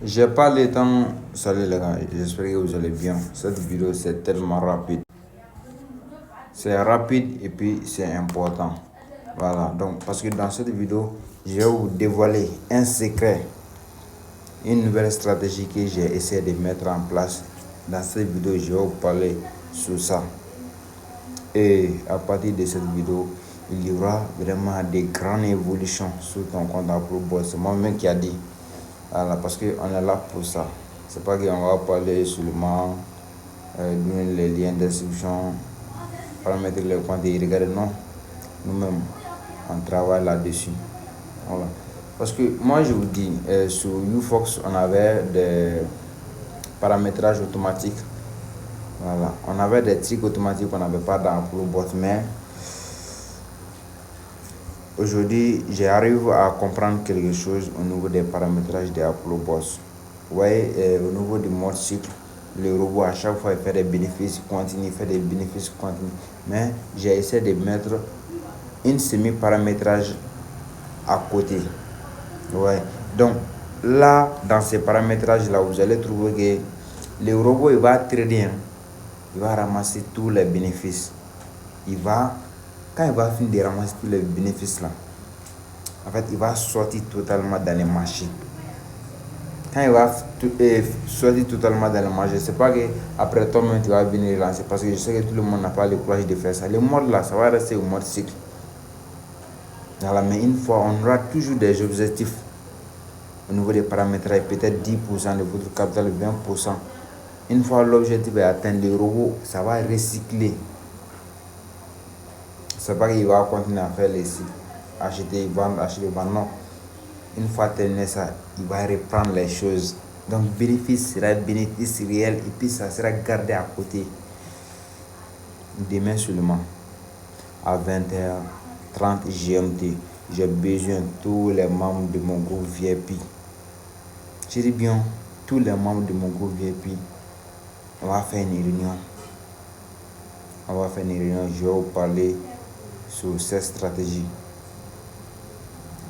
J'ai pas le temps. Salut les gars, j'espère que vous allez bien. Cette vidéo c'est tellement rapide. C'est rapide et puis c'est important. Voilà, donc parce que dans cette vidéo, je vais vous dévoiler un secret, une nouvelle stratégie que j'ai essayé de mettre en place. Dans cette vidéo, je vais vous parler sur ça. Et à partir de cette vidéo, il y aura vraiment des grandes évolutions sur ton compte AppleBoss. C'est moi-même qui a dit. Voilà, parce qu'on est là pour ça. C'est pas qu'on va parler seulement, donner les liens d'inscription, paramétrer les comptes et regarder. Non, nous-mêmes, on travaille là-dessus. Voilà. Parce que moi, je vous dis, sur UFox, on avait des paramétrages automatiques. Voilà. On avait des trucs automatiques qu'on n'avait pas dans AppleBoss, mais aujourd'hui, j'arrive à comprendre quelque chose au niveau des paramétrages de AppleBoss. Vous voyez, au niveau du mode cycle, le robot à chaque fois il fait des bénéfices continus, mais j'ai essayé de mettre une semi-paramétrage à côté. Ouais. Donc là, dans ces paramétrages là, vous allez trouver que le robot il va trader, il va ramasser tous les bénéfices. Quand il va finir de ramasser tous les bénéfices là, en fait, il va sortir totalement dans les marchés. Quand il va sortir totalement dans le marché, c'est pas qu'après toi-même tu vas venir lancer, parce que je sais que tout le monde n'a pas le courage de faire ça. Le mode là, ça va rester au mode cycle. Voilà, mais une fois, on aura toujours des objectifs au niveau des paramétrages, peut-être 10% de votre capital, 20%. Une fois l'objectif est atteint, le robot, ça va recycler. C'est pas qu'il va continuer à faire les cycles, acheter, vendre, non. Une fois terminé ça, il va reprendre les choses. Donc, bénéfice sera bénéfice réel et puis ça sera gardé à côté. Demain seulement, à 20h30 GMT, j'ai besoin de tous les membres de mon groupe VIP. Je dis bien, tous les membres de mon groupe VIP. On va faire une réunion. Je vais vous parler sur cette stratégie.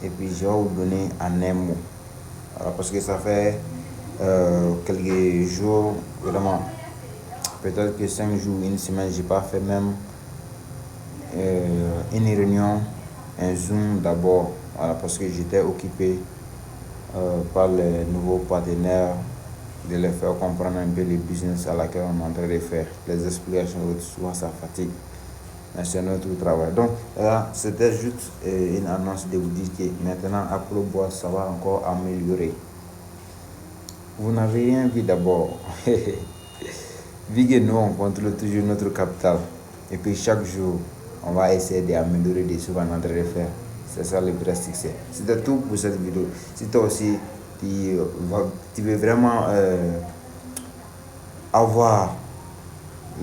Et puis je vais vous donner en un mot. Alors, parce que ça fait quelques jours, vraiment, peut-être que 5 jours, une semaine, j'ai pas fait même une réunion, un Zoom d'abord, voilà, parce que j'étais occupé par les nouveaux partenaires, de les faire comprendre un peu le business à laquelle on est en train de faire. Les explications, souvent ça fatigue. Mais c'est notre travail. Donc là, c'était juste une annonce de vous dire que maintenant, AppleBoss, ça va encore améliorer. Vous n'avez rien vu d'abord. Vu que nous, on contrôle toujours notre capital. Et puis chaque jour, on va essayer d'améliorer des choses qu'on est en train de faire. C'est ça le vrai succès. C'était tout pour cette vidéo. Si toi aussi, tu veux vraiment avoir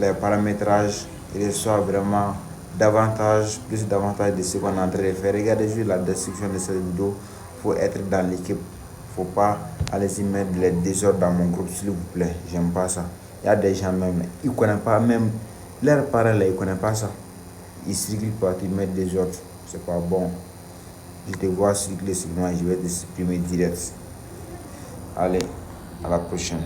les paramétrages et recevoir vraiment plus davantage de ce qu'on est en train de faire, regardez juste la description de cette vidéo. Il faut être dans l'équipe. Il ne faut pas aller y mettre les désordres dans mon groupe, s'il vous plaît. J'aime pas ça. Il y a des gens même, ils ne connaissent pas, même leurs parents là, ils ne connaissent pas ça. Ils circulent partout, ils mettent des ordres. C'est pas bon. Je te vois circuler sur moi, je vais te supprimer direct. Allez, à la prochaine.